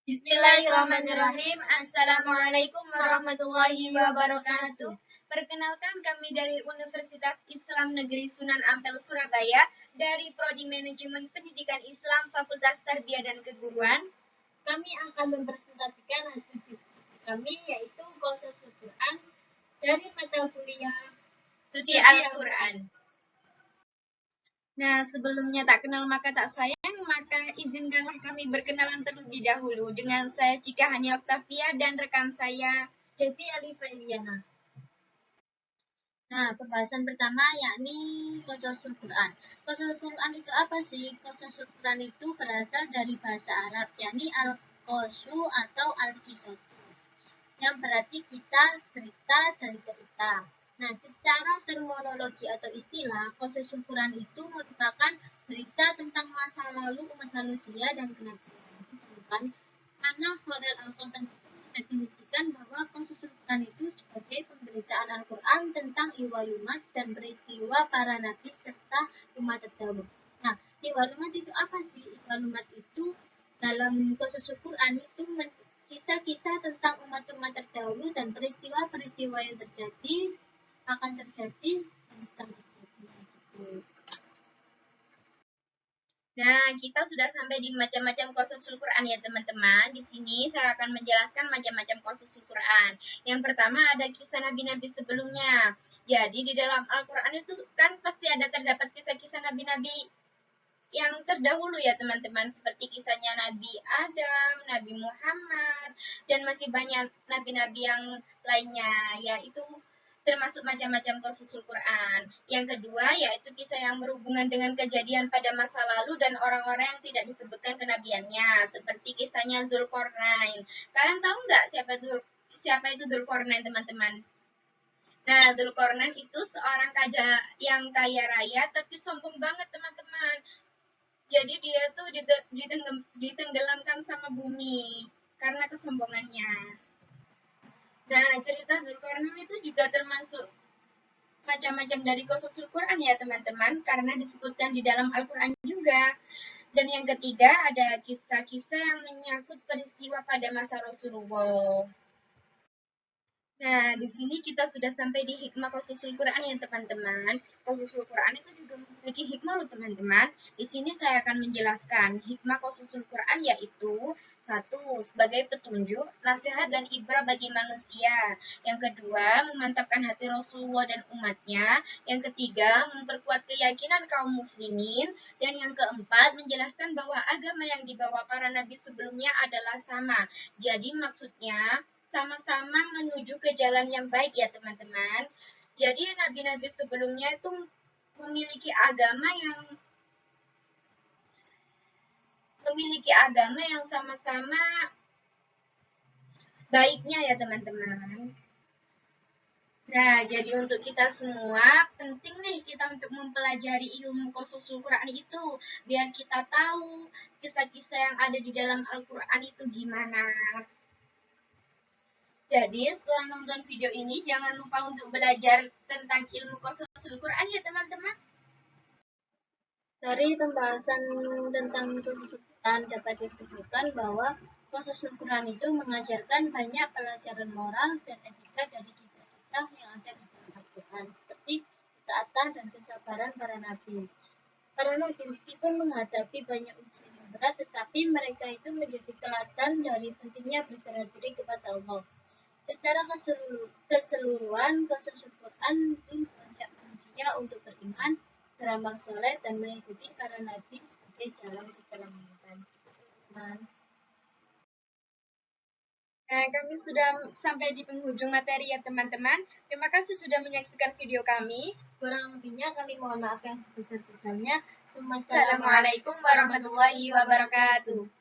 Bismillahirrahmanirrahim. Assalamualaikum warahmatullahi wabarakatuh. Perkenalkan, kami dari Universitas Islam Negeri Sunan Ampel Surabaya dari Prodi Manajemen Pendidikan Islam Fakultas Tarbiyah dan Keguruan. Kami akan mempresentasikan hasil diskusi kami, yaitu Qasasul Quran dari mata kuliah Suci Al-Quran. Nah, sebelumnya tak kenal maka tak sayang, maka izinkanlah kami berkenalan terlebih dahulu. Dengan saya Cika Hania Octavia dan rekan saya Devi Alifa Iliana. Nah, pembahasan pertama yakni Qasasul Quran. Qasasul Quran itu apa sih? Qasasul Quran itu berasal dari bahasa Arab, yakni al-qasu atau al-qisatu, yang berarti kisah, berita, dan cerita. Nah, secara terminologi atau istilah, Qasasul Quran itu merupakan berita tentang masa lalu umat manusia dan kenabian. Sedangkan Hana Khalil Al-Qatan itu mendefinisikan bahwa Qasasul Quran itu sebagai pemberitaan Al-Quran tentang iwalumat dan peristiwa para nabi serta umat terdahulu. Nah, iwalumat itu apa sih? Iwalumat itu dalam Qasasul Quran itu kisah-kisah tentang umat-umat terdahulu dan peristiwa-peristiwa yang akan terjadi dan sedang terjadi. Nah, kita sudah sampai di macam-macam Qasasul Quran ya teman-teman. Di sini saya akan menjelaskan macam-macam Qasasul Quran. Yang pertama ada kisah nabi-nabi sebelumnya. Jadi di dalam Al-Quran itu kan pasti ada terdapat kisah-kisah nabi-nabi yang terdahulu ya teman-teman, seperti kisahnya Nabi Adam, Nabi Muhammad, dan masih banyak nabi-nabi yang lainnya, yaitu termasuk macam-macam Qasasul Quran. Yang kedua yaitu kisah yang berhubungan dengan kejadian pada masa lalu dan orang-orang yang tidak disebutkan kenabiannya, seperti kisahnya Dzulqarnain. Kalian tahu nggak siapa itu Dzulqarnain teman-teman? Nah, Dzulqarnain itu seorang yang kaya raya tapi sombong banget teman-teman. Jadi dia tuh ditenggelamkan sama bumi karena kesombongannya. Nah, cerita Dzulqarnain itu juga termasuk macam-macam dari Qasasul Quran ya teman-teman, karena disebutkan di dalam Al-Quran juga. Dan yang ketiga ada kisah-kisah yang menyangkut peristiwa pada masa Rasulullah. Nah, di sini kita sudah sampai di hikmah Qasasul Quran ya teman-teman. Qasasul Quran itu juga memiliki hikmah loh teman-teman. Di sini saya akan menjelaskan hikmah Qasasul Quran, yaitu satu, sebagai petunjuk, nasihat dan ibrah bagi manusia. Yang kedua, memantapkan hati Rasulullah dan umatnya. Yang ketiga, memperkuat keyakinan kaum muslimin. Dan yang keempat, menjelaskan bahwa agama yang dibawa para nabi sebelumnya adalah sama. Jadi maksudnya sama-sama menuju ke jalan yang baik ya teman-teman. Jadi nabi-nabi sebelumnya itu memiliki agama yang sama-sama baiknya ya teman-teman. Nah, jadi untuk kita semua penting nih kita untuk mempelajari ilmu Qasasul Quran itu, biar kita tahu kisah-kisah yang ada di dalam Al-Quran itu gimana. Jadi setelah nonton video ini jangan lupa untuk belajar tentang ilmu Qasasul Quran ya teman-teman. Dari pembahasan tentang Qasasul Quran dapat disebutkan bahwa Qasasul Quran itu mengajarkan banyak pelajaran moral dan etika dari kisah-kisah yang ada di dalam Al-Quran, seperti ketaatan dan kesabaran para nabi. Para nabi meskipun menghadapi banyak ujian yang berat, tetapi mereka itu menjadi teladan dari pentingnya berserah diri kepada Allah. Secara keseluruhan, Qasasul Quran itu mengajak manusia untuk beriman, beramal soleh, dan mengikuti para nabi sebagai jalan keselamatan. Nah, kami sudah sampai di penghujung materi ya teman-teman. Terima kasih sudah menyaksikan video kami. Kurang lebihnya kami mohon maaf yang sebesar-besarnya. Assalamualaikum warahmatullahi wabarakatuh.